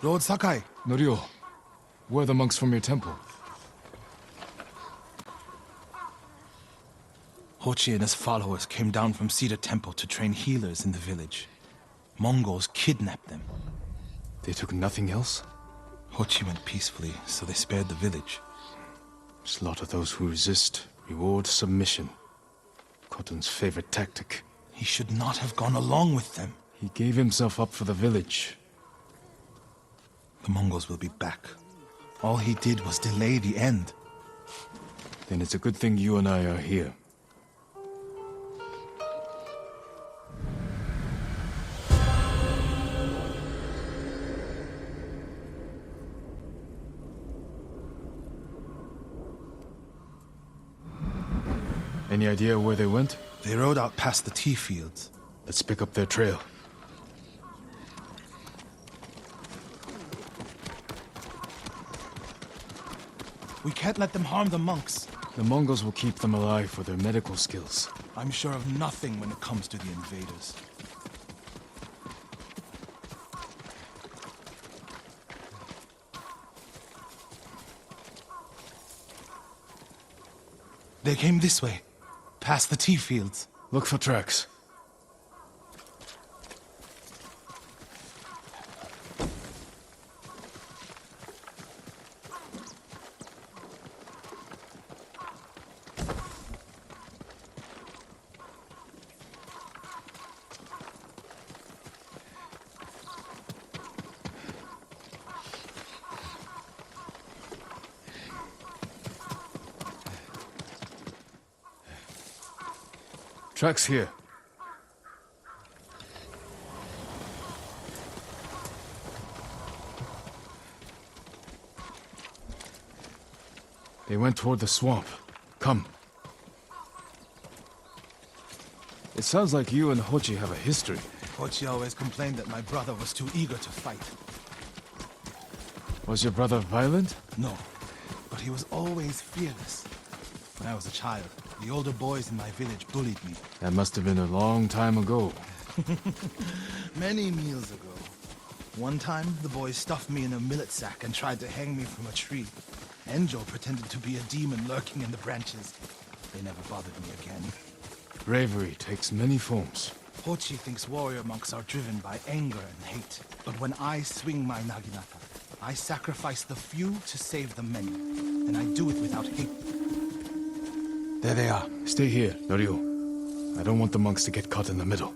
Lord Sakai. Norio, where are the monks from your temple? Hochi and his followers came down from Cedar Temple to train healers in the village. Mongols kidnapped them. They took nothing else? Hochi went peacefully, so they spared the village. Slaughter those who resist, reward submission. Khotun's favorite tactic. He should not have gone along with them. He gave himself up for the village. The Mongols will be back. All he did was delay the end. Then it's a good thing you and I are here. Any idea where they went? They rode out past the tea fields. Let's pick up their trail. We can't let them harm the monks. The Mongols will keep them alive for their medical skills. I'm sure of nothing when it comes to the invaders. They came this way, past the tea fields. Look for tracks. Tracks here. They went toward the swamp. Come. It sounds like you and Hochi have a history. Hochi always complained that my brother was too eager to fight. Was your brother violent? No, but he was always fearless. When I was a child, the older boys in my village bullied me. That must have been a long time ago. Many meals ago. One time, the boys stuffed me in a millet sack and tried to hang me from a tree. Enjo pretended to be a demon lurking in the branches. They never bothered me again. Bravery takes many forms. Hochi thinks warrior monks are driven by anger and hate. But when I swing my naginata, I sacrifice the few to save the many. And I do it without hate. There they are. Stay here, Norio. I don't want the monks to get caught in the middle.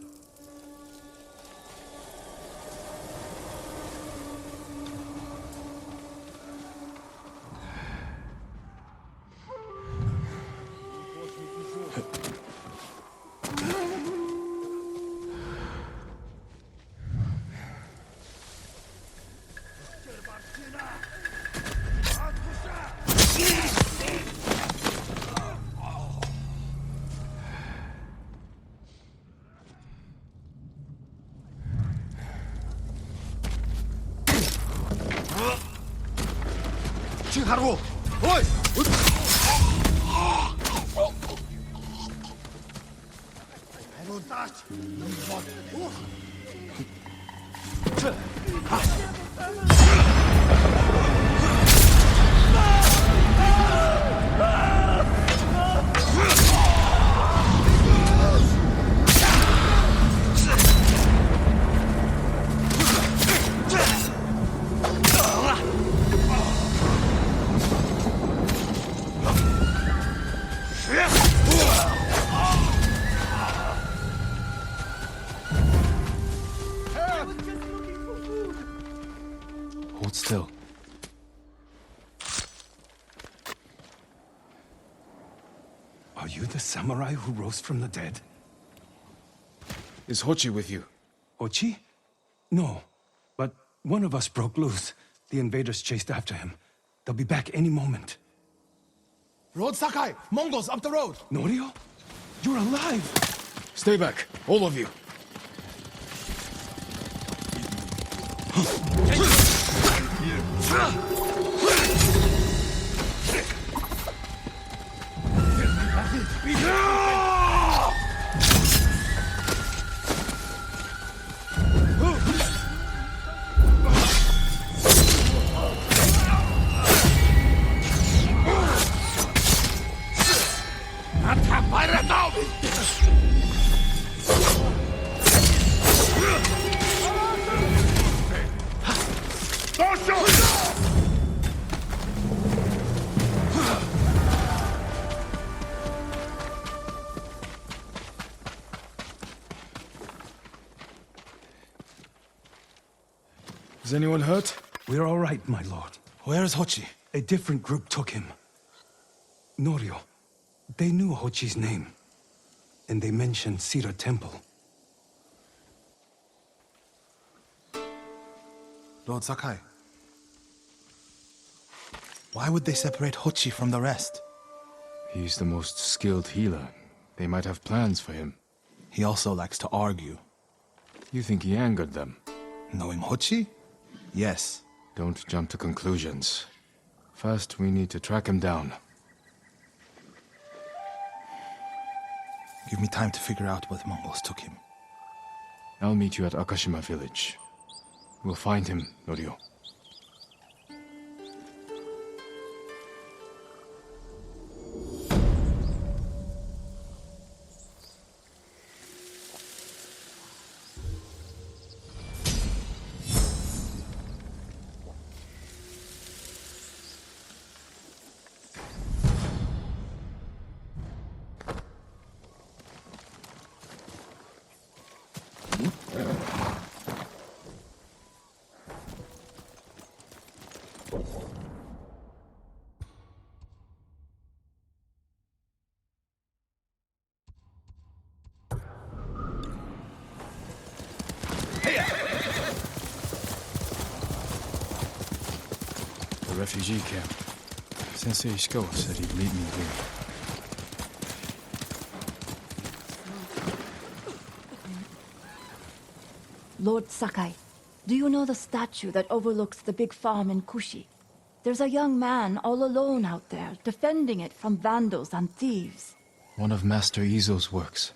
하루! 어이! Hold still. Are you the samurai who rose from the dead? Is Hochi with you? Ochi? No. But one of us broke loose. The invaders chased after him. They'll be back any moment. Lord Sakai! Mongols up the road! Norio? You're alive! Stay back, all of you. Is anyone hurt? We're all right, my lord. Where is Hochi? A different group took him. Norio. They knew Hochi's name. And they mentioned Cedar Temple. Lord Sakai. Why would they separate Hochi from the rest? He's the most skilled healer. They might have plans for him. He also likes to argue. You think he angered them? Knowing Hochi? Yes. Don't jump to conclusions. First, we need to track him down. Give me time to figure out where the Mongols took him. I'll meet you at Akashima village. We'll find him, Norio. The refugee camp. Sensei Ishikawa said he'd meet me here. Lord Sakai, do you know the statue that overlooks the big farm in Kushi? There's a young man all alone out there, defending it from vandals and thieves. One of Master Izo's works.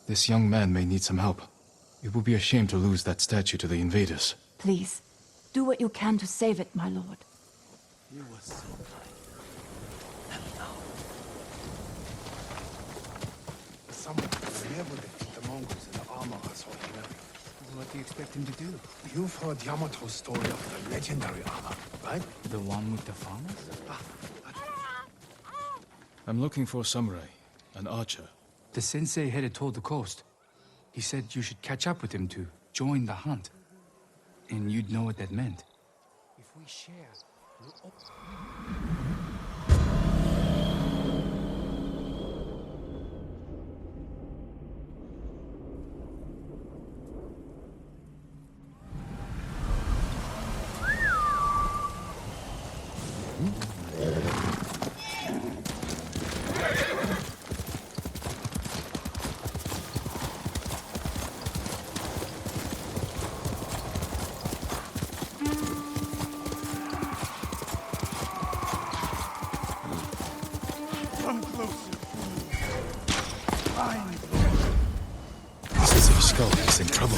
This young man may need some help. It would be a shame to lose that statue to the invaders. Please, do what you can to save it, my lord. You were so kind. And now. Someone will never defeat the Mongols in the armor assault here. What do you expect him to do? You've heard Yamato's story of the legendary armor, right? The one with the farmers? I'm looking for a samurai, an archer. The sensei headed toward the coast. He said you should catch up with him to join the hunt. And you'd know what that meant. If we share, we'll Sensei Ishikawa is in trouble.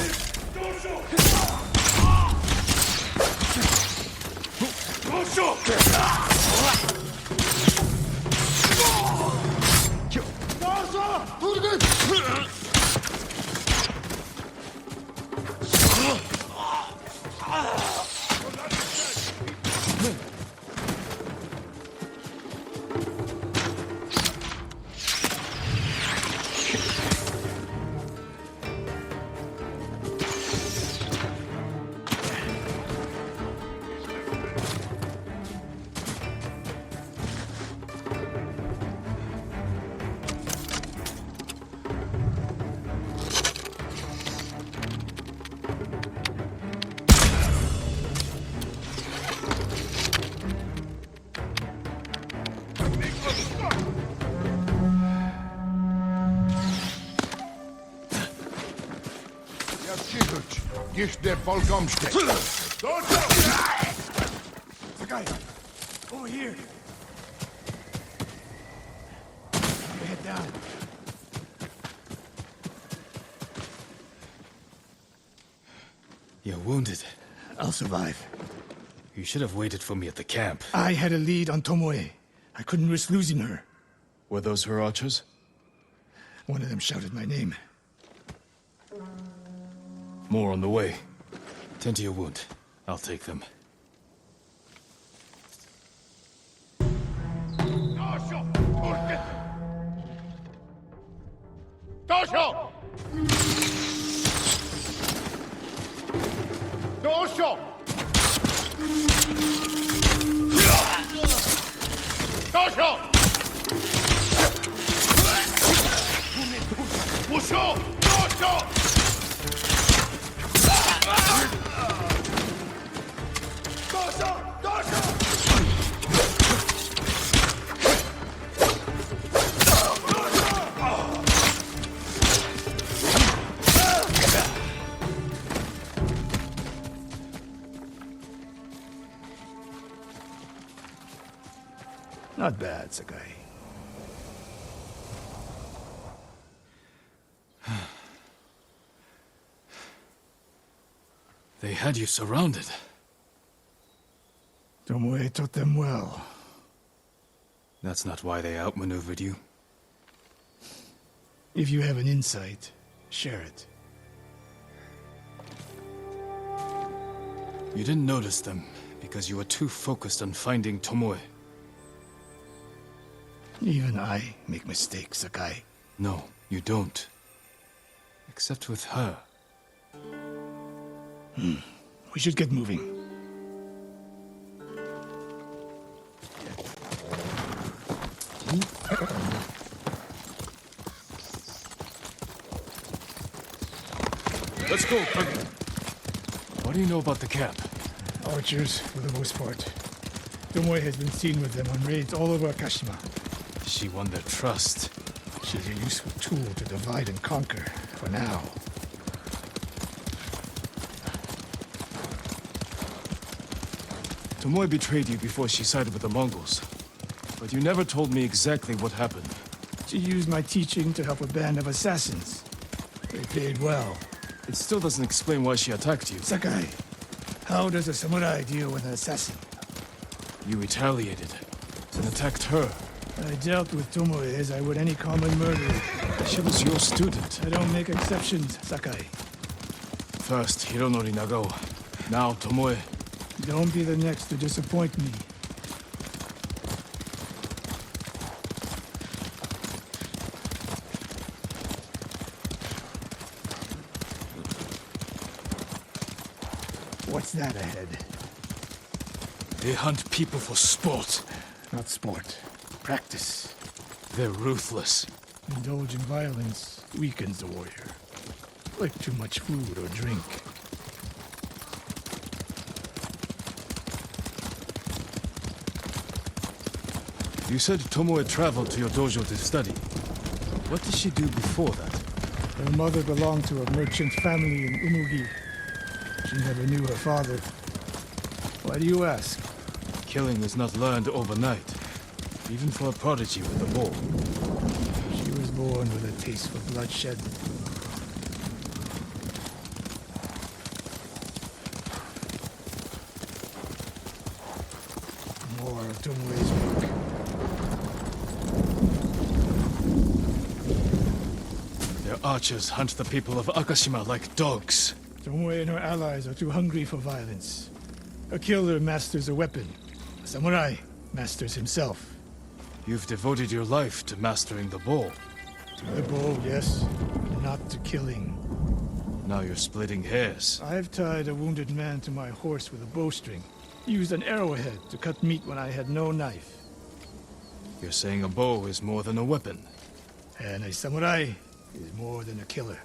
Gichte Volkomstedt. Sakai, over here. Head down. You're wounded. I'll survive. You should have waited for me at the camp. I had a lead on Tomoe. I couldn't risk losing her. Were those her archers? One of them shouted my name. More on the way. Tend to your wound. I'll take them. Dosho! Not bad, Sakai. They had you surrounded. Tomoe taught them well. That's not why they outmaneuvered you. If you have an insight, share it. You didn't notice them because you were too focused on finding Tomoe. Even I make mistakes, Sakai. No, you don't. Except with her. We should get moving. Let's go, Kage. What do you know about the camp? Archers, for the most part. Tomoe has been seen with them on raids all over Kashima. She won their trust. She's a useful tool to divide and conquer, for now. Tomoe betrayed you before she sided with the Mongols. But you never told me exactly what happened. She used my teaching to help a band of assassins. They paid well. It still doesn't explain why she attacked you. Sakai, how does a samurai deal with an assassin? You retaliated and attacked her. I dealt with Tomoe as I would any common murderer. She was your student. I don't make exceptions, Sakai. First Hironori Nagao, now Tomoe. Don't be the next to disappoint me. What's that ahead? They hunt people for sport. Not sport. Practice. They're ruthless. Indulging violence weakens the warrior. Like too much food or drink. You said Tomoe traveled to your dojo to study. What did she do before that? Her mother belonged to a merchant family in Umugi. She never knew her father. Why do you ask? Killing is not learned overnight. Even for a prodigy with a bow. She was born with a taste for bloodshed. More of Tomoe's work. Their archers hunt the people of Akashima like dogs. Tomoe and her allies are too hungry for violence. A killer masters a weapon. A samurai masters himself. You've devoted your life to mastering the bow. To the bow, yes, but not to killing. Now you're splitting hairs. I've tied a wounded man to my horse with a bowstring. Used an arrowhead to cut meat when I had no knife. You're saying a bow is more than a weapon. And a samurai is more than a killer.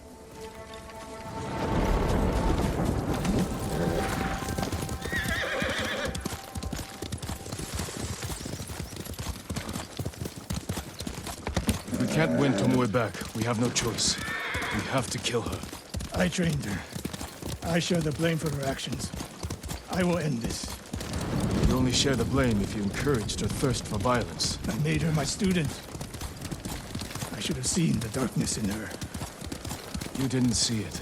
If we can't win Tomoe back, we have no choice. We have to kill her. I trained her. I share the blame for her actions. I will end this. You'd only share the blame if you encouraged her thirst for violence. I made her my student. I should have seen the darkness in her. You didn't see it,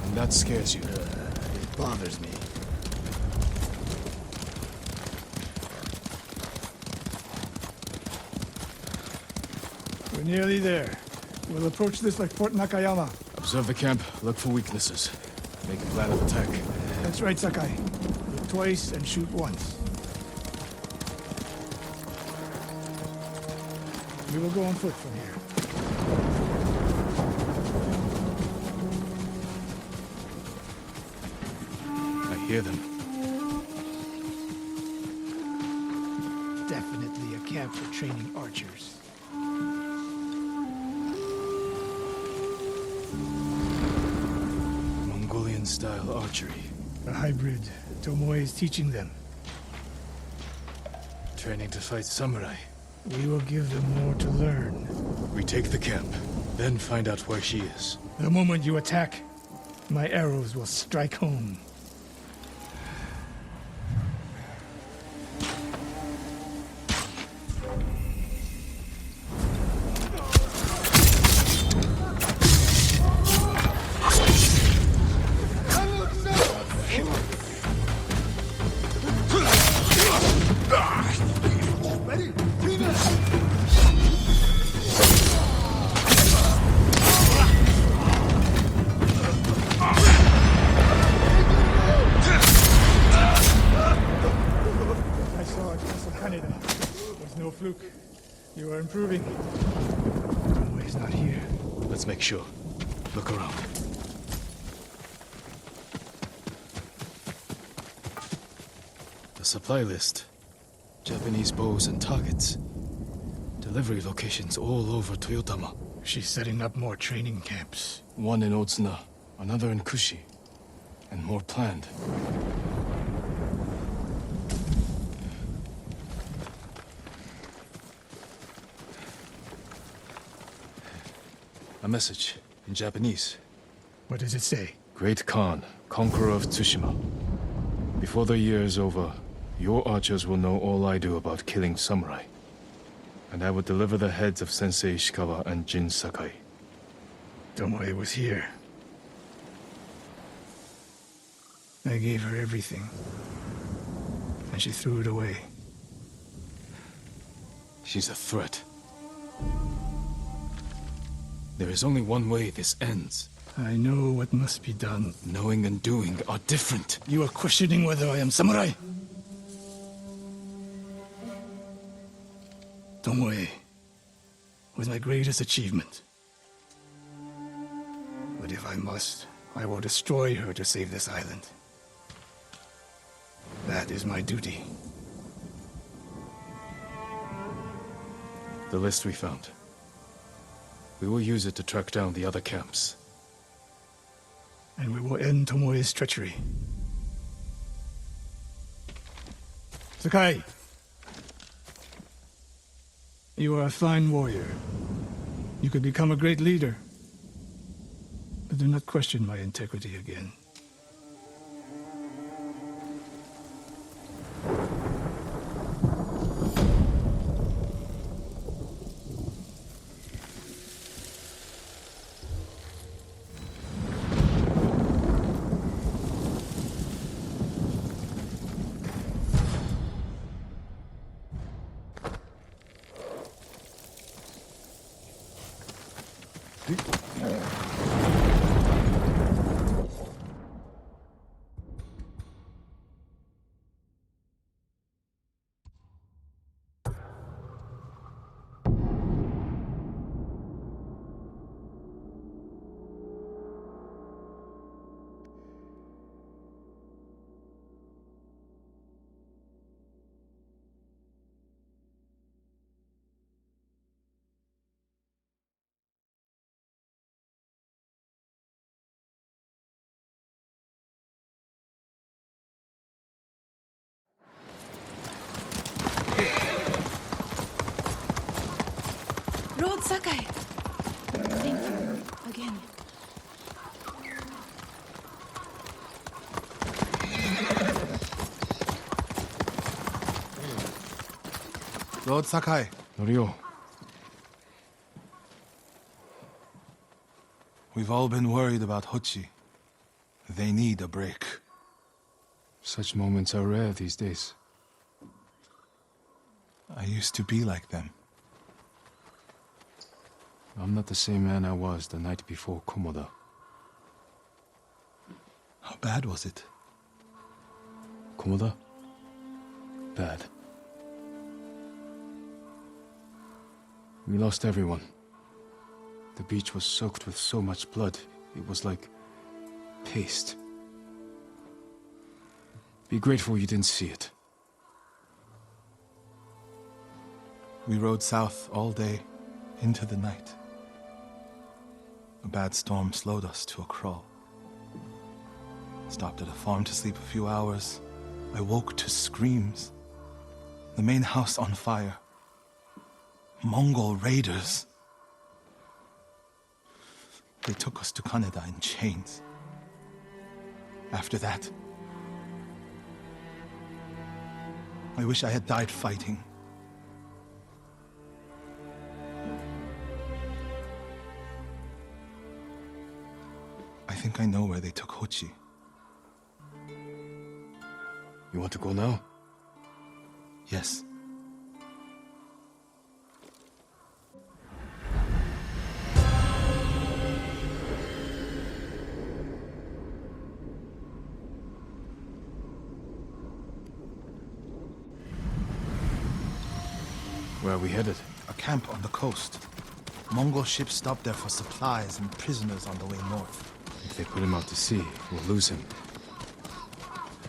and that scares you. It bothers me. We're nearly there. We'll approach this like Fort Nakayama. Observe the camp, look for weaknesses. Make a plan of attack. That's right, Sakai. Look twice and shoot once. We will go on foot from here. I hear them. training archers. Mongolian-style archery. A hybrid. Tomoe is teaching them. Training to fight samurai. We will give them more to learn. We take the camp, then find out where she is. The moment you attack, my arrows will strike home. You are improving. Tomoe's not here. Let's make sure. Look around. The supply list. Japanese bows and targets. Delivery locations all over Toyotama. She's setting up more training camps. One in Otsuna, another in Kushi, and more planned. A message in Japanese. What does it say? Great Khan, conqueror of Tsushima. Before the year is over, your archers will know all I do about killing samurai. And I will deliver the heads of Sensei Ishikawa and Jin Sakai. Tomoe was here. I gave her everything. And she threw it away. She's a threat. There is only one way this ends. I know what must be done. Knowing and doing are different. You are questioning whether I am samurai? Tomoe was my greatest achievement. But if I must, I will destroy her to save this island. That is my duty. The list we found. We will use it to track down the other camps. And we will end Tomoe's treachery. Sakai! You are a fine warrior. You could become a great leader. But do not question my integrity again. Lord Sakai! Thank you. Again. Lord Sakai. Norio, We've all been worried about Hochi. They need a break. such moments are rare these days. I used to be like them. I'm not the same man I was the night before Komoda. How bad was it? Komoda? Bad. We lost everyone. The beach was soaked with so much blood, it was like paste. Be grateful you didn't see it. We rode south all day, into the night. A bad storm slowed us to a crawl. Stopped at a farm to sleep a few hours. I woke to screams. The main house on fire. Mongol raiders. They took us to Kaneda in chains. After that, I wish I had died fighting. I think I know where they took Hochi. You want to go now? Yes. Where are we headed? A camp on the coast. Mongol ships stopped there for supplies and prisoners on the way north. If they put him out to sea, we'll lose him.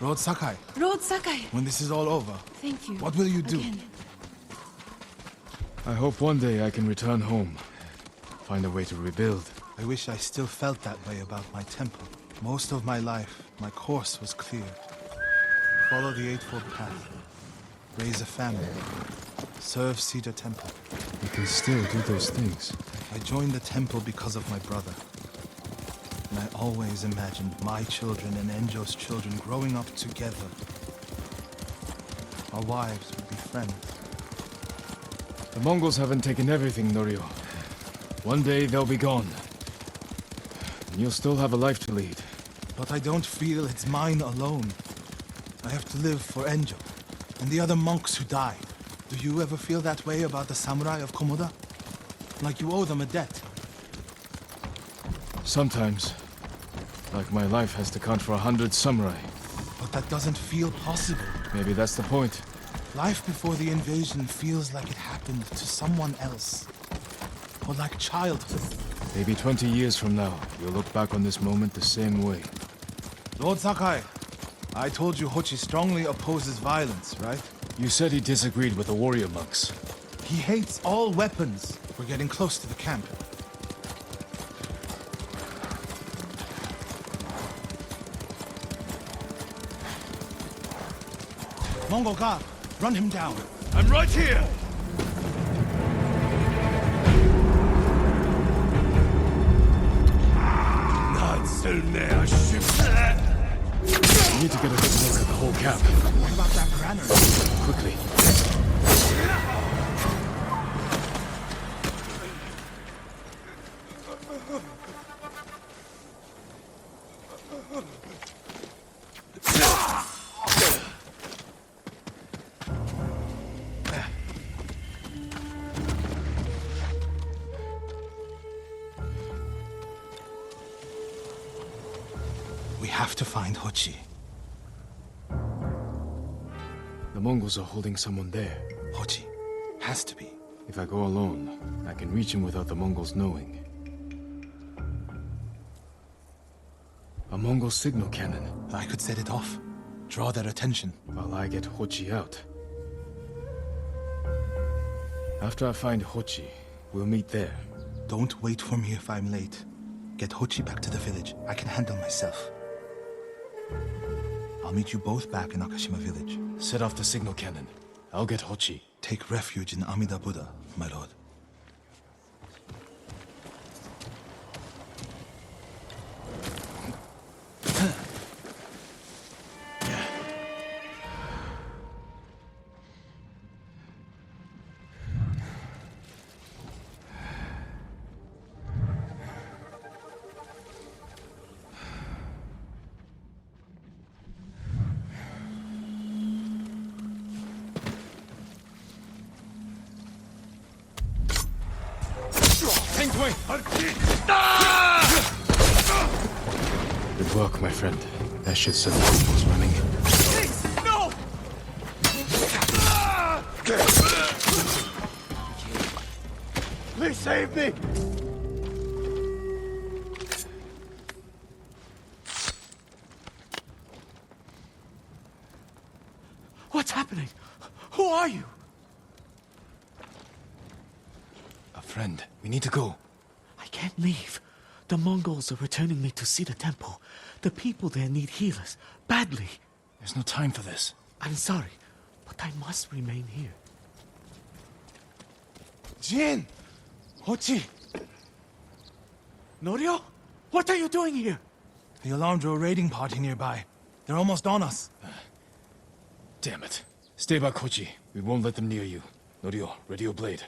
Lord Sakai, Lord Sakai, when this is all over, thank you. what will you do? Again. I hope one day I can return home. Find a way to rebuild. I wish I still felt that way about my temple. Most of my life, my course was clear. Follow the Eightfold Path. Raise a family. Serve Cedar Temple. You can still do those things. I joined the temple because of my brother. And I always imagined my children and Enjo's children growing up together. Our wives would be friends. The Mongols haven't taken everything, Norio. One day they'll be gone. And you'll still have a life to lead. But I don't feel it's mine alone. I have to live for Enjo and the other monks who died. Do you ever feel that way about the samurai of Komoda? Like you owe them a debt? Sometimes. Like my life has to count for 100 samurai. But that doesn't feel possible. Maybe that's the point. Life before the invasion feels like it happened to someone else. Or like childhood. Maybe 20 years from now, you'll look back on this moment the same way. Lord Sakai, I told you Hochi strongly opposes violence, right? You said he disagreed with the warrior monks. He hates all weapons. We're getting close to the camp. Mongol guard, run him down. I'm right here! We need to get a good look at the whole camp. What about that granary? Quickly. We have to find Hochi. The Mongols are holding someone there. Hochi. Has to be. If I go alone, I can reach him without the Mongols knowing. A Mongol signal cannon. I could set it off. Draw their attention. While I get Hochi out. After I find Hochi, we'll meet there. Don't wait for me if I'm late. Get Hochi back to the village. I can handle myself. I'll meet you both back in Akashima village. Set off the signal cannon. I'll get Hochi. Take refuge in Amida Buddha, my lord. Good work, my friend. That should set the Mongols running. No! Please save me! What's happening? Who are you? friend. We need to go. I can't leave. The Mongols are returning me to see the temple. The people there need healers, badly. There's no time for this. I'm sorry, but I must remain here. Jin! Hochi! Norio? What are you doing here? The alarm drew a raiding party nearby. They're almost on us. Damn it. Stay back, Kochi. We won't let them near you. Norio, ready your blade.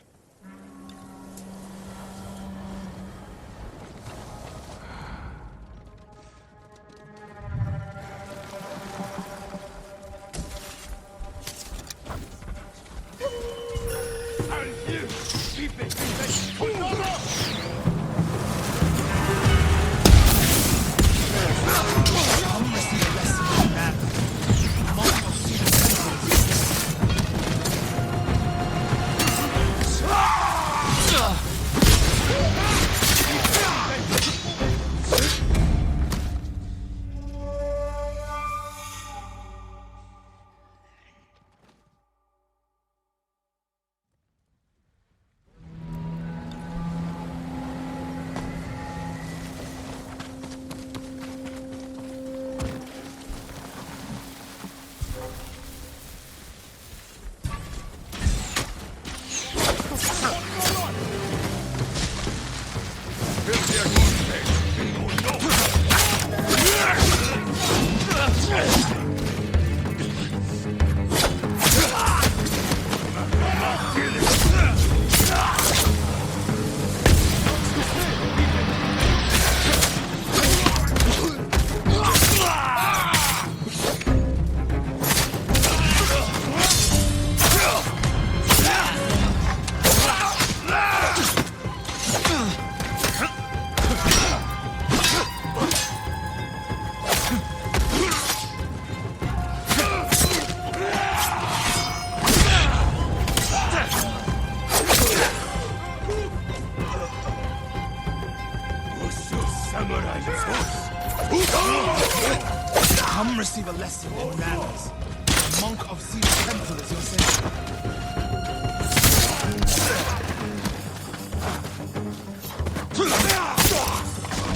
Come receive a lesson in manners. The monk of Senior Temple is your sensei.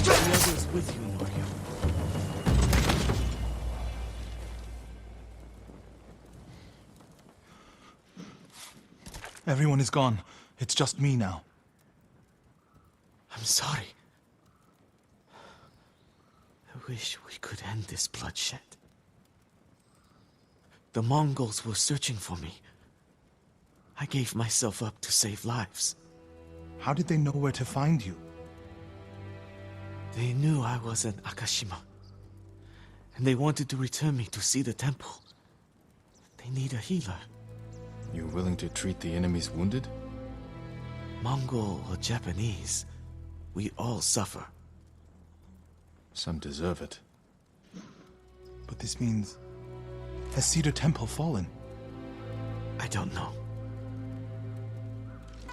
The others with you, Norio. Everyone is gone. It's just me now. I'm sorry. I wish we could end this bloodshed. The Mongols were searching for me. I gave myself up to save lives. How did they know where to find you? They knew I was an Akashima. And they wanted to return me to see the temple. They need a healer. You willing to treat the enemy's wounded? Mongol or Japanese, we all suffer. Some deserve it. But this means... has Cedar Temple fallen? I don't know.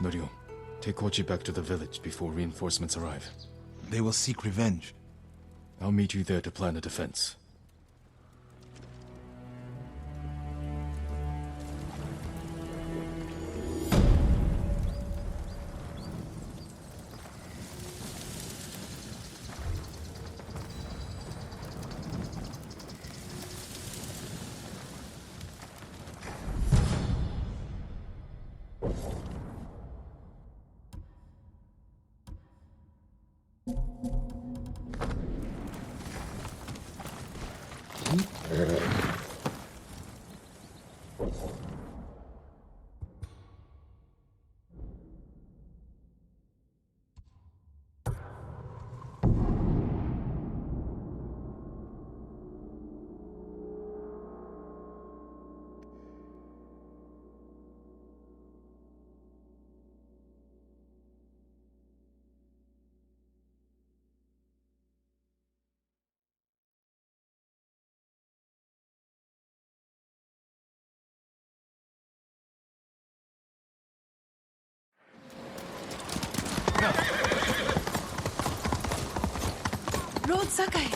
Norio, take Kochi back to the village before reinforcements arrive. They will seek revenge. I'll meet you there to plan a defense. Lord Sakai!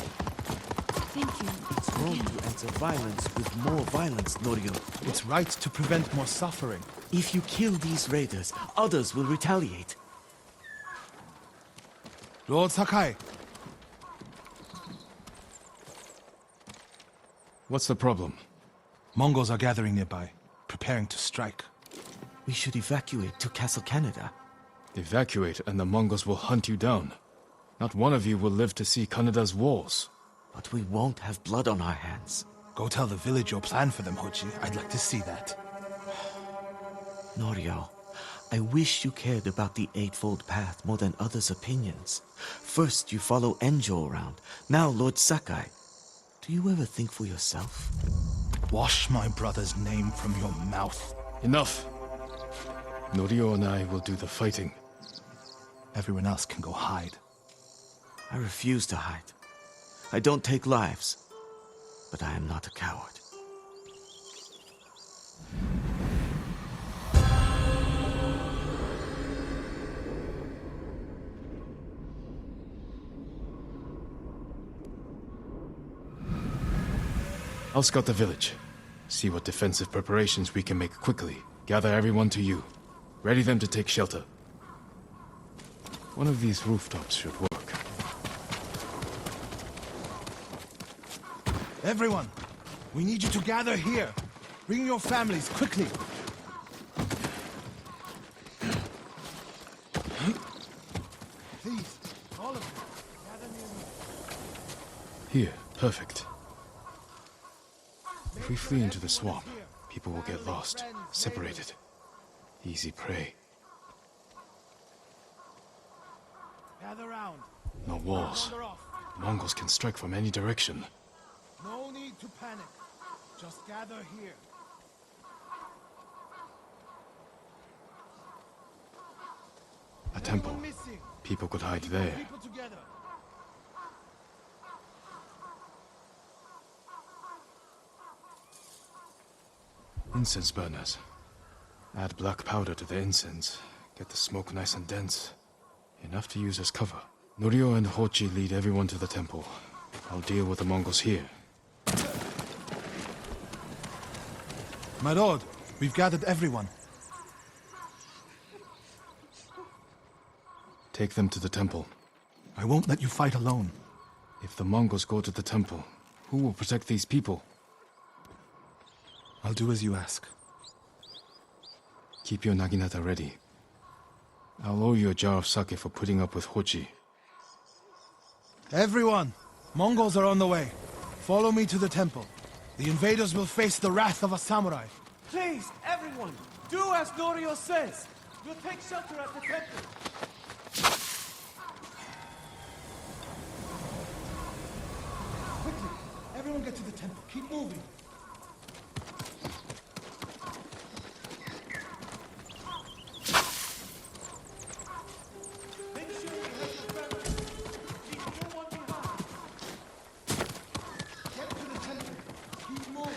Thank you. It's wrong to answer violence with more violence, Norio. It's right to prevent more suffering. If you kill these raiders, others will retaliate. Lord Sakai, What's the problem? Mongols are gathering nearby, preparing to strike. We should evacuate to Castle Canada. Evacuate and the Mongols will hunt you down. Not one of you will live to see Kanada's walls. But we won't have blood on our hands. Go tell the village your plan for them, Hochi. I'd like to see that. Norio, I wish you cared about the Eightfold Path more than others' opinions. First, you follow Enjo around. Now, Lord Sakai. Do you ever think for yourself? Wash my brother's name from your mouth. Enough! Norio and I will do the fighting. Everyone else can go hide. I refuse to hide. I don't take lives, but I am not a coward. I'll scout the village. See what defensive preparations we can make quickly. Gather everyone to you. Ready them to take shelter. One of these rooftops should work. Everyone, we need you to gather here. Bring your families, quickly. Please, all of you, gather near me. Here, perfect. If we flee into the swamp, people will get lost, separated. Easy prey. Gather round. No walls. Wander off. Mongols can strike from any direction. No need to panic. Just gather here. A temple. Anyone missing? People could hide there. People together. Incense burners. Add black powder to the incense. Get the smoke nice and dense. Enough to use as cover. Norio and Hochi lead everyone to the temple. I'll deal with the Mongols here. My lord, we've gathered everyone. Take them to the temple. I won't let you fight alone. If the Mongols go to the temple, who will protect these people? I'll do as you ask. Keep your naginata ready. I'll owe you a jar of sake for putting up with Hochi. Everyone, Mongols are on the way. Follow me to the temple. The invaders will face the wrath of a samurai. Please, everyone, do as Norio says. We'll take shelter at the temple. Quickly, everyone get to the temple. Keep moving. Make sure you have your family. Leave no one behind. Get to the temple. Keep moving.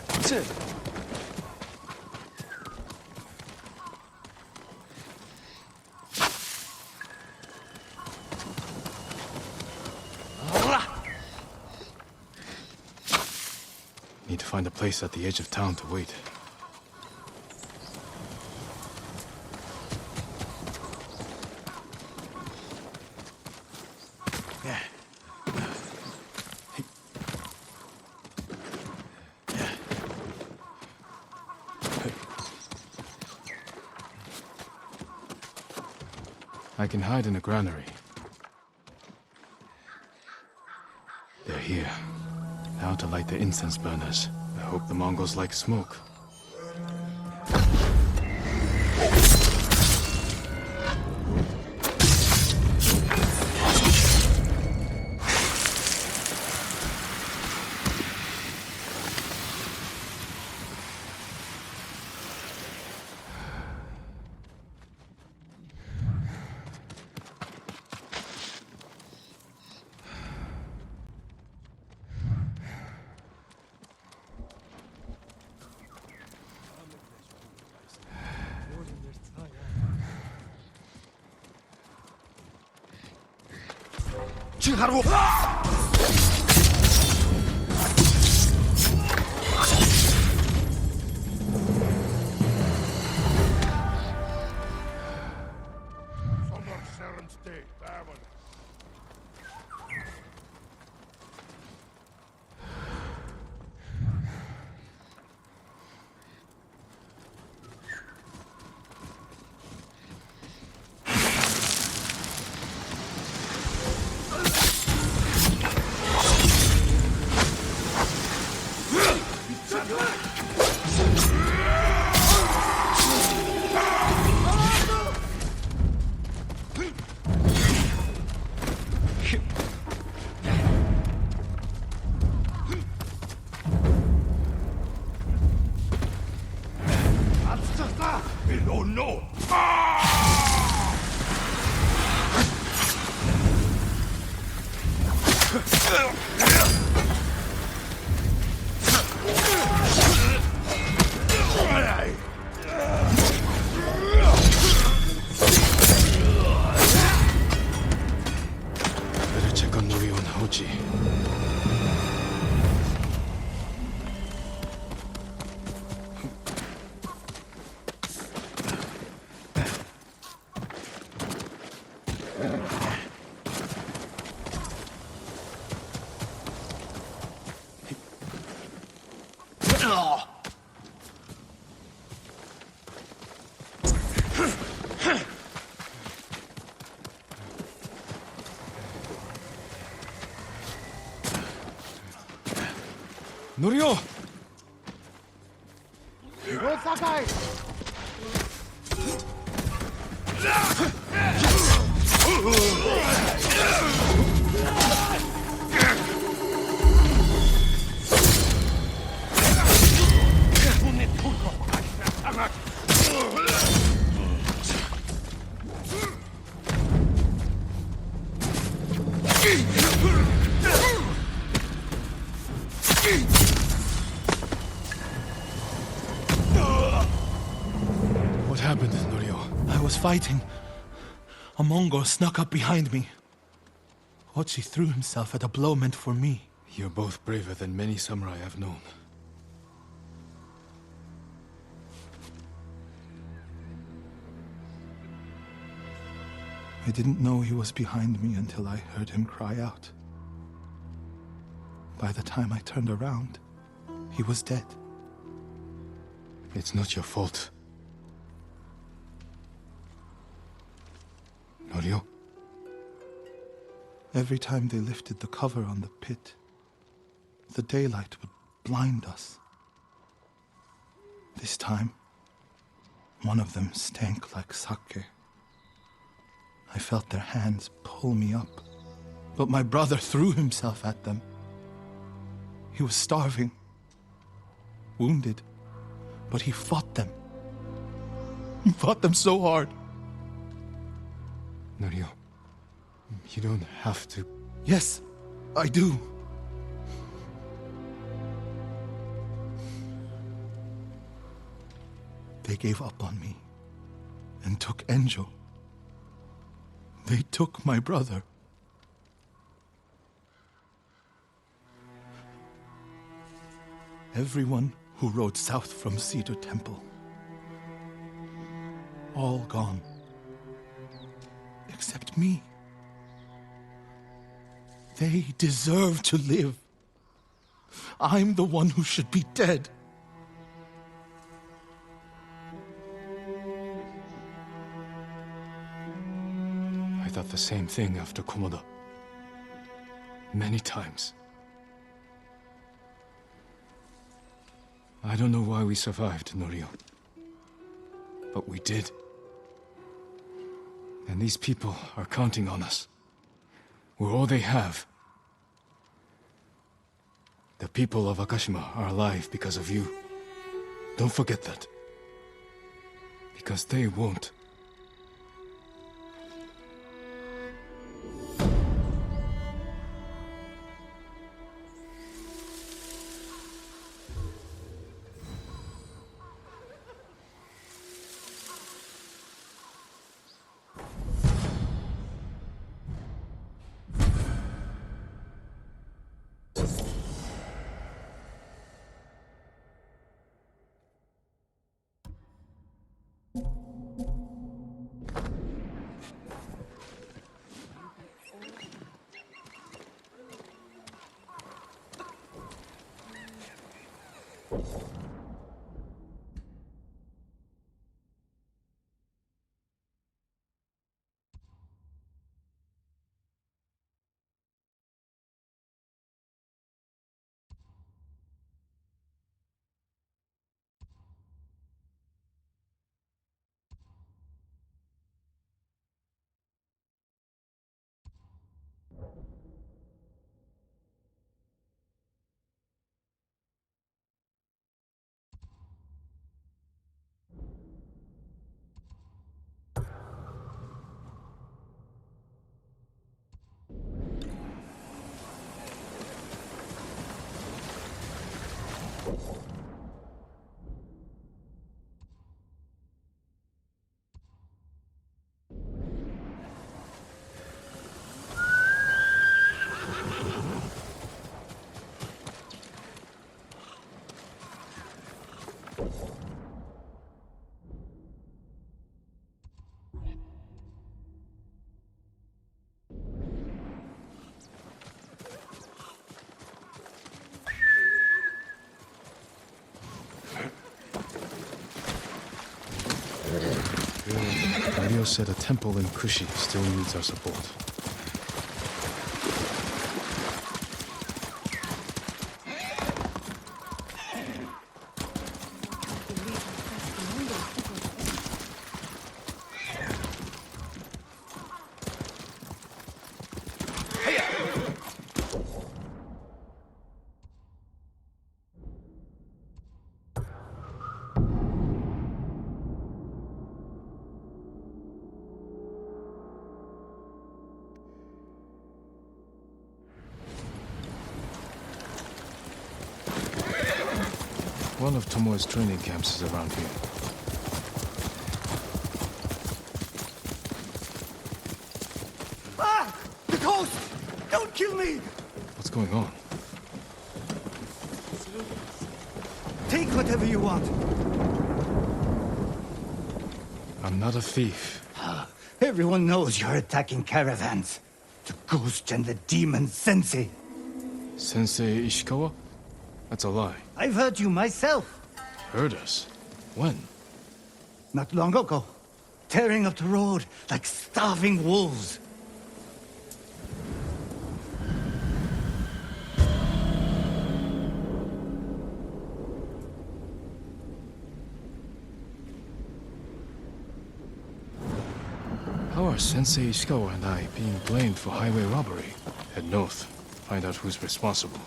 That's it. Need to find a place at the edge of town to wait. I can hide in a granary. They're here. Now to light the incense burners. I hope the Mongols like smoke. Better check on Norio and Hochi. Norio! Lord Sakai! What happened, Norio? I was fighting. A Mongol snuck up behind me. Hochi threw himself at a blow meant for me. You're both braver than many samurai I've known. I didn't know he was behind me until I heard him cry out. By the time I turned around, he was dead. It's not your fault. Norio? Every time they lifted the cover on the pit, the daylight would blind us. This time, one of them stank like sake. I felt their hands pull me up, but my brother threw himself at them. He was starving, wounded, but he fought them. He fought them so hard. Norio, you don't have to. Yes, I do. They gave up on me and took Enjo. They took my brother. Everyone who rode south from Cedar Temple. All gone. Except me. They deserve to live. I'm the one who should be dead. I thought the same thing after Komoda. Many times. I don't know why we survived, Norio. But we did. And these people are counting on us. We're all they have. The people of Akashima are alive because of you. Don't forget that. Because they won't. Radio said a temple in Kushi still needs our support. One of Tomoe's training camps is around here. Ah! The coast! Don't kill me! What's going on? Take whatever you want. I'm not a thief. Everyone knows you're attacking caravans. The ghost and the demon Sensei. Sensei Ishikawa? That's a lie. I've heard you myself. Heard us? When? Not long ago. Tearing up the road like starving wolves. How are Sensei Ishikawa and I being blamed for highway robbery? Head north. Find out who's responsible.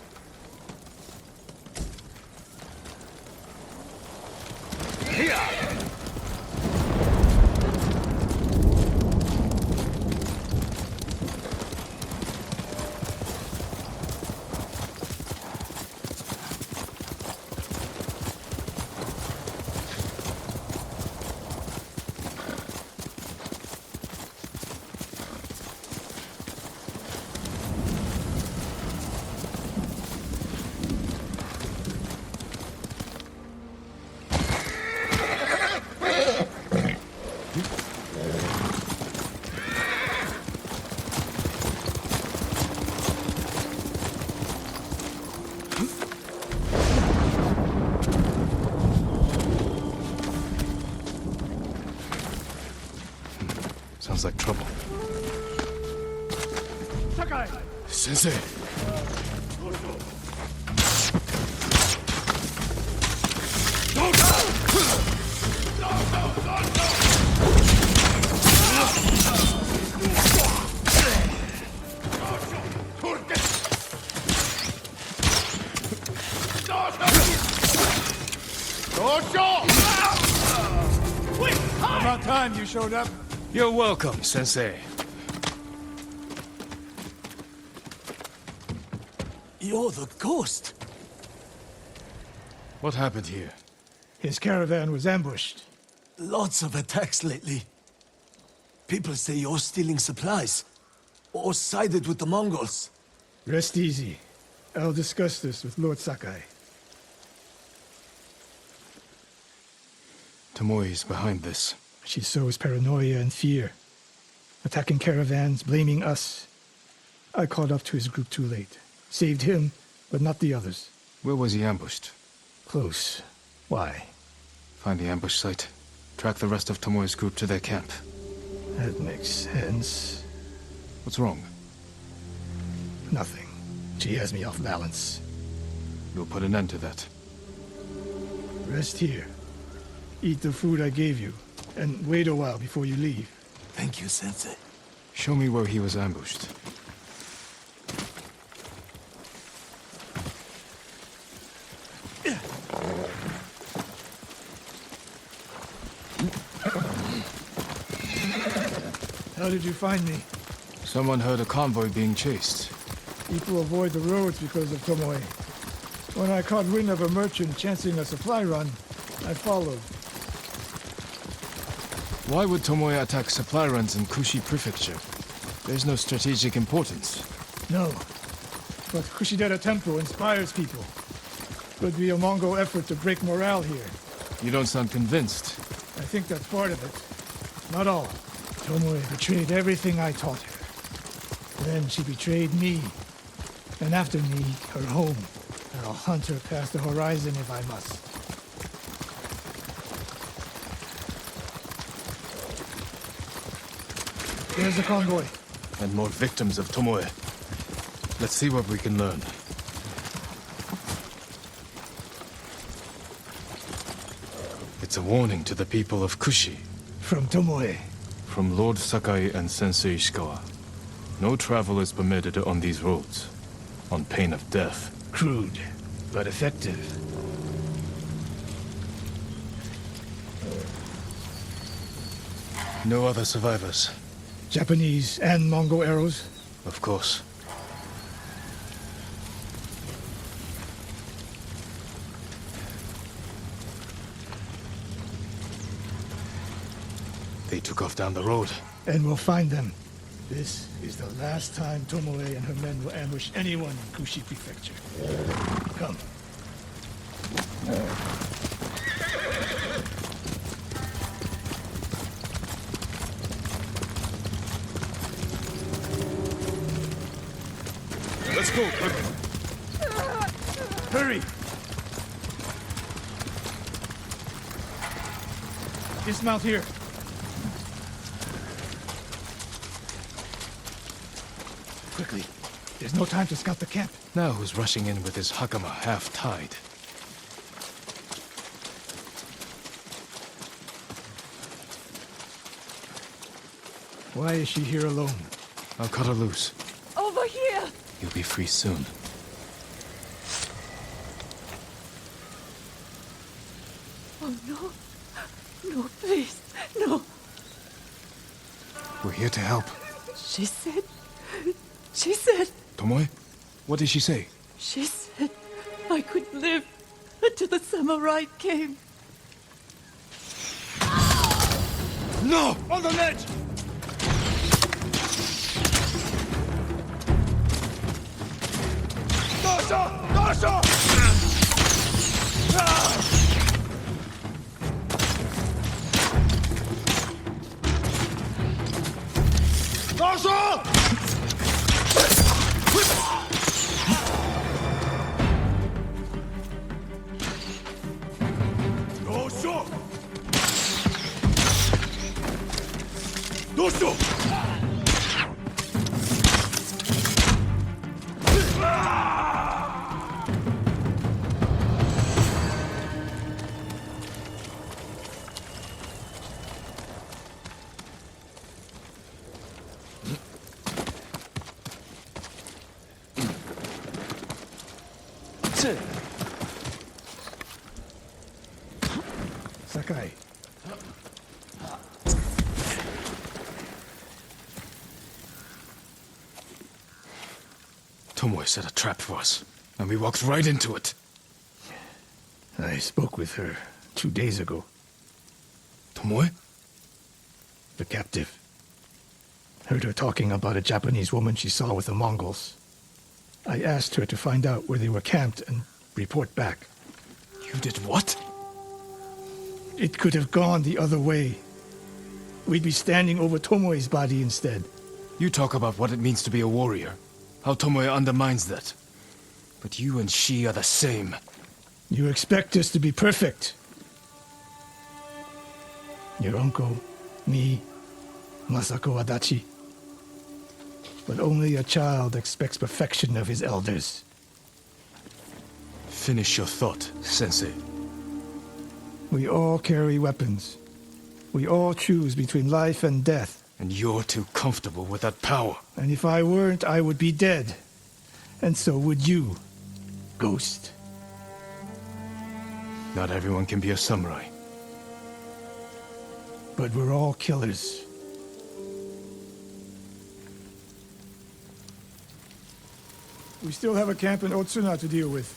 Sounds like trouble. Sakai! Sensei! About time you showed up. You're welcome, Sensei. You're the ghost. What happened here? His caravan was ambushed. Lots of attacks lately. People say you're stealing supplies, or sided with the Mongols. Rest easy. I'll discuss this with Lord Sakai. Tomoe is behind this. She sows paranoia and fear. Attacking caravans, blaming us. I caught up to his group too late. Saved him, but not the others. Where was he ambushed? Close. Why? Find the ambush site. Track the rest of Tomoe's group to their camp. That makes sense. What's wrong? Nothing. She has me off balance. We'll put an end to that. Rest here. Eat the food I gave you, and wait a while before you leave. Thank you, Sensei. Show me where he was ambushed. How did you find me? Someone heard a convoy being chased. People avoid the roads because of Tomoe. When I caught wind of a merchant chancing a supply run, I followed. Why would Tomoe attack supply runs in Kushi Prefecture? There's no strategic importance. No. But Kushidera Temple inspires people. Could be a Mongol effort to break morale here. You don't sound convinced. I think that's part of it. Not all. Tomoe betrayed everything I taught her. Then she betrayed me. And after me, her home. And I'll hunt her past the horizon if I must. There's the convoy. And more victims of Tomoe. Let's see what we can learn. It's a warning to the people of Kushi. From Tomoe. From Lord Sakai and Sensei Ishikawa. No travel is permitted on these roads, on pain of death. Crude, but effective. No other survivors. Japanese and Mongol arrows? Of course. They took off down the road. And we'll find them. This is the last time Tomoe and her men will ambush anyone in Kushi Prefecture. Come. Let's go, quickly. Hurry! Dismount here. Quickly. There's no time to scout the camp. Now who's rushing in with his hakama half-tied? Why is she here alone? I'll cut her loose. Over here! You'll be free soon. Oh, no. No, please. No. We're here to help. She said... Tomoe? What did she say? She said I could live until the samurai came. No! On the ledge! Sakai. Tomoe set a trap for us, and we walked right into it. I spoke with her 2 days ago. Tomoe? The captive. Heard her talking about a Japanese woman she saw with the Mongols. I asked her to find out where they were camped and report back. You did what? It could have gone the other way. We'd be standing over Tomoe's body instead. You talk about what it means to be a warrior. How Tomoe undermines that. But you and she are the same. You expect us to be perfect. Your uncle, me, Masako Adachi. But only a child expects perfection of his elders. Finish your thought, Sensei. We all carry weapons. We all choose between life and death. And you're too comfortable with that power. And if I weren't, I would be dead. And so would you, Ghost. Not everyone can be a samurai. But we're all killers. We still have a camp in Otsuna to deal with.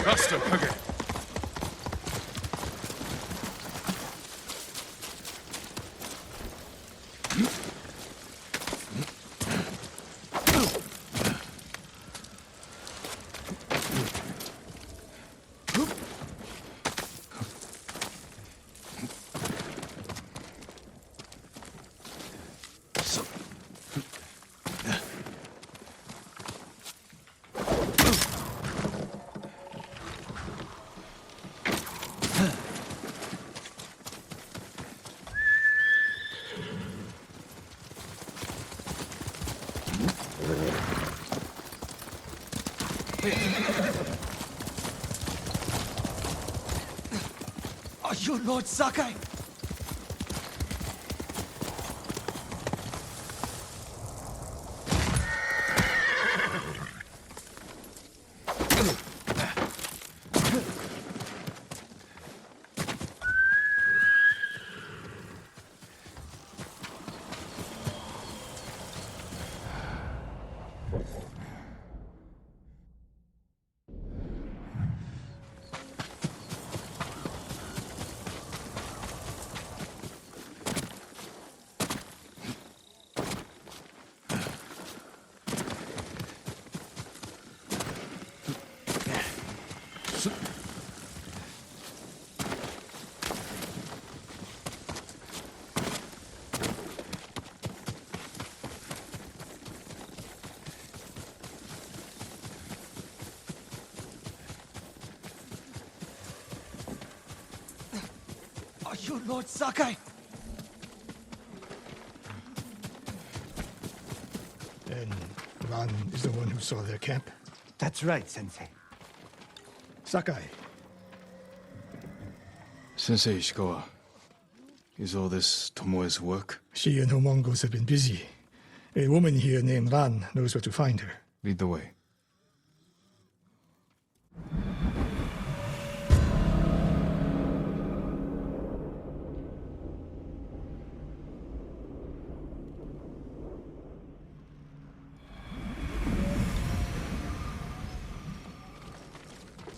Faster, Kage. Are you Lord Sakai? Are you Lord Sakai? And Ran is the one who saw their camp? That's right, Sensei. Sakai, Sensei Ishikawa, is all this Tomoe's work? she and her Mongols have been busy. A woman here named Ran knows where to find her. Lead the way.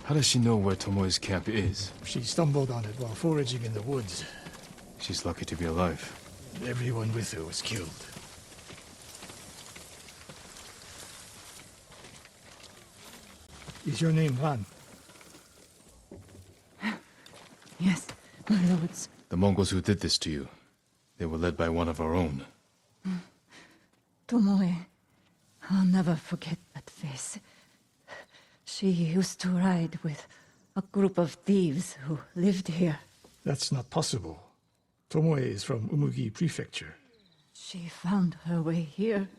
How does she know where Tomoe's camp is? She stumbled on it while foraging in the woods. She's lucky to be alive. Everyone with her was killed. Is your name Ran? Yes, my lords. The Mongols who did this to you, they were led by one of our own. Tomoe. I'll never forget that face. She used to ride with a group of thieves who lived here. That's not possible. Tomoe is from Umugi Prefecture. She found her way here.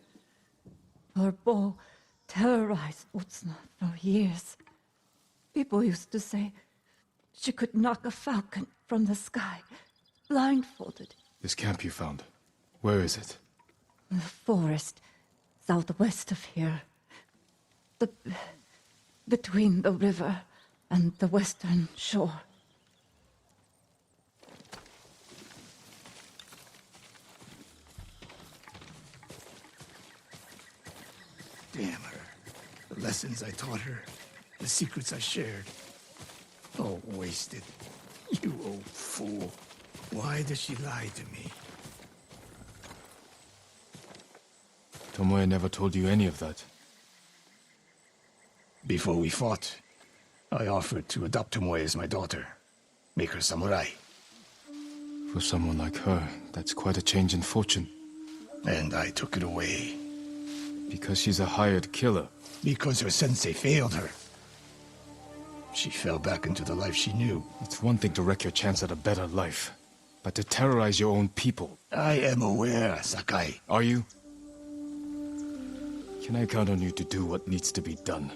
Her bow terrorized Utsuna for years. People used to say she could knock a falcon from the sky, blindfolded. This camp you found, where is it? The forest southwest of here. Between the river and the western shore. Damn her. The lessons I taught her, the secrets I shared. All wasted. You old fool. Why does she lie to me? Tomoe never told you any of that. Before we fought, I offered to adopt Tomoe as my daughter. Make her samurai. For someone like her, that's quite a change in fortune. And I took it away. Because she's a hired killer. Because her sensei failed her. She fell back into the life she knew. It's one thing to wreck your chance at a better life, but to terrorize your own people. I am aware, Sakai. Are you? Can I count on you to do what needs to be done?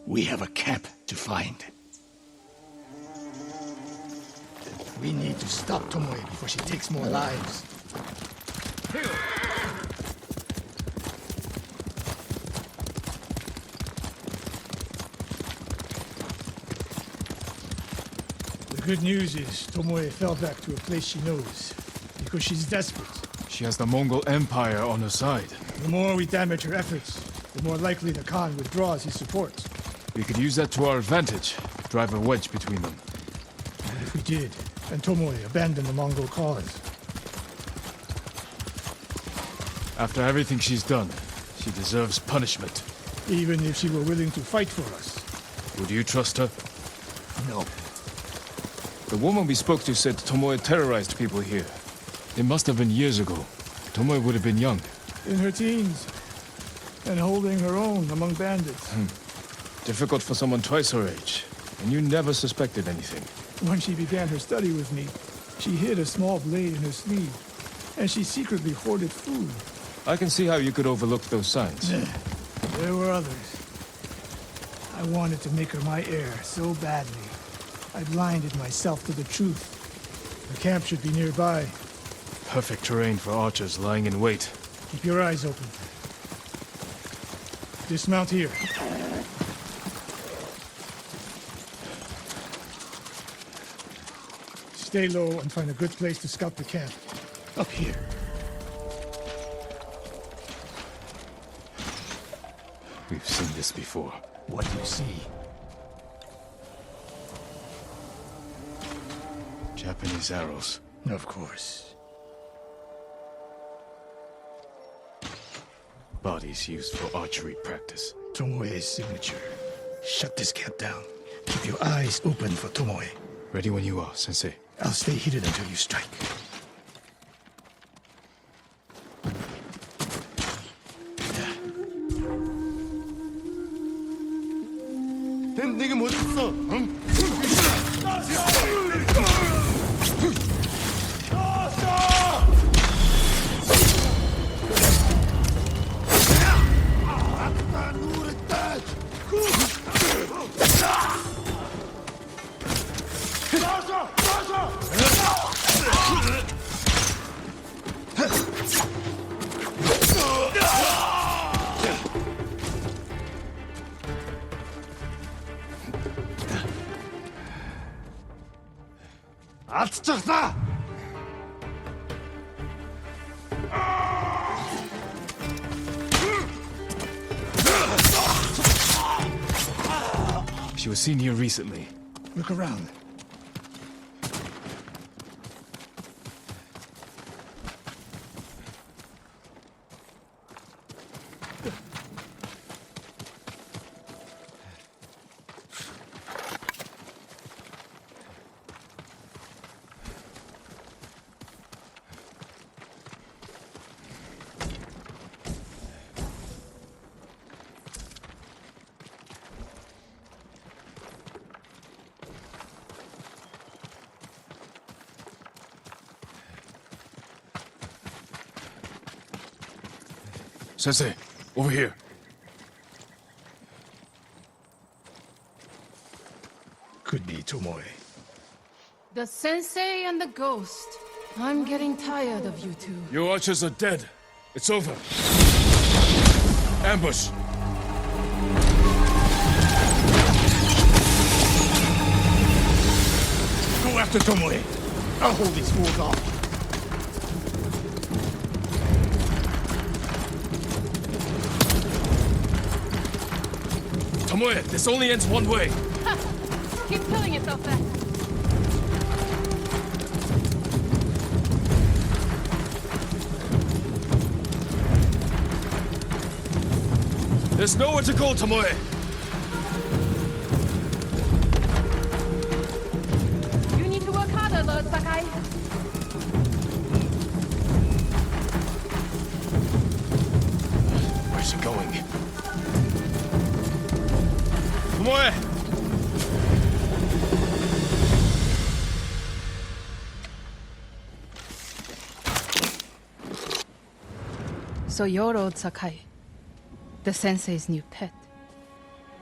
We have a camp to find. We need to stop Tomoe before she takes more lives. The good news is Tomoe fell back to a place she knows, because she's desperate. She has the Mongol Empire on her side. The more we damage her efforts, the more likely the Khan withdraws his support. We could use that to our advantage. Drive a wedge between them. And if we did, and Tomoe abandoned the Mongol cause, After everything she's done, she deserves punishment. even if she were willing to fight for us. Would you trust her? No. The woman we spoke to said Tomoe terrorized people here. It must have been years ago. Tomoe would have been young. In her teens, and holding her own among bandits. Difficult for someone twice her age. And you never suspected anything. When she began her study with me, she hid a small blade in her sleeve, and she secretly hoarded food. I can see how you could overlook those signs. There were others. I wanted to make her my heir so badly. I blinded myself to the truth. The camp should be nearby. Perfect terrain for archers lying in wait. Keep your eyes open. Dismount here. Stay low and find a good place to scout the camp. Up here. We've seen this before. What do you see? Japanese arrows. Of course. Bodies used for archery practice. Tomoe's signature. Shut this camp down. Keep your eyes open for Tomoe. Ready when you are, Sensei. I'll stay hidden until you strike. 네가 뭐 했어? She was seen here recently. Look around. Sensei, over here. Could be Tomoe. The Sensei and the Ghost. I'm getting tired of you two. Your archers are dead. It's over. Ambush. Go after Tomoe. I'll hold these fools off. Tomoe, this only ends one way. Ha! Keep killing yourself then. There's nowhere to go, Tomoe. You need to work harder, Lord Sakai. Where's she going? Tomoe! So you're old Sakai, the Sensei's new pet.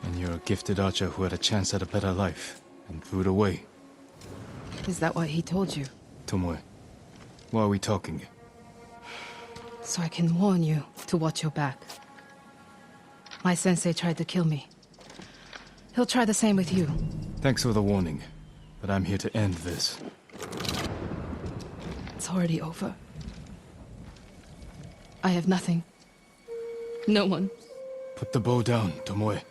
And you're a gifted archer who had a chance at a better life, and threw it away. Is that what he told you? Tomoe, why are we talking? So I can warn you to watch your back. My sensei tried to kill me. He'll try the same with you. Thanks for the warning, but I'm here to end this. It's already over. I have nothing. No one. Put the bow down, Tomoe.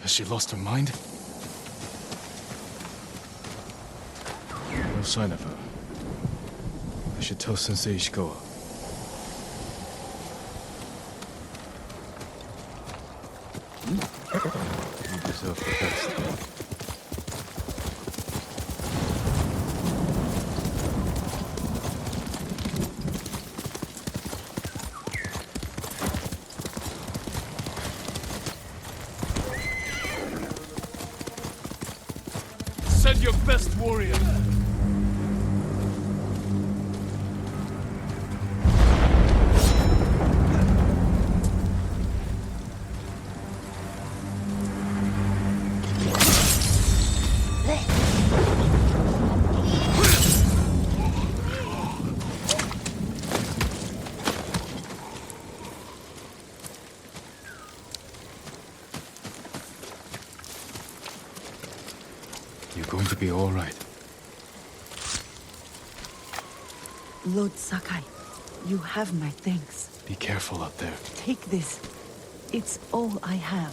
Has she lost her mind? No sign of her. I should tell Sensei Ishikawa. You deserve the best. Send your best warrior! You're going to be all right. Lord Sakai, you have my thanks. Be careful out there. Take this. It's all I have.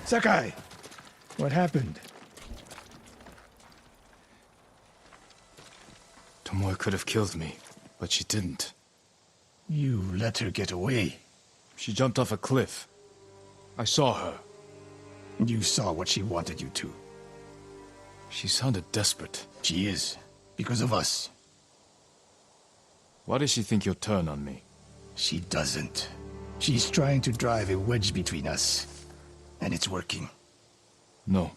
Sakai, what happened? Tomoe could have killed me, but she didn't. You let her get away. She jumped off a cliff. I saw her. You saw what she wanted you to. She sounded desperate. She is, because of us. Why does she think you'll turn on me? She doesn't. She's trying to drive a wedge between us. And it's working. No,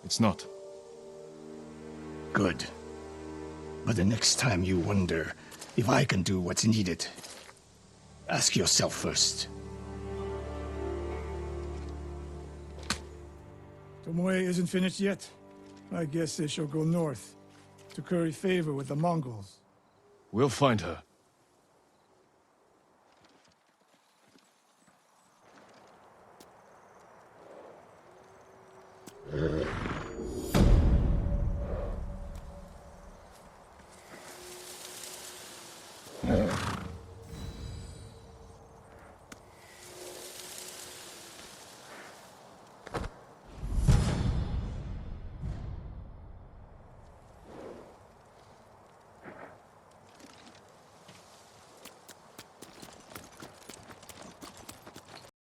it's not. Good. But the next time you wonder if I can do what's needed, ask yourself first. Tomoe isn't finished yet. I guess they shall go north to curry favor with the Mongols. We'll find her.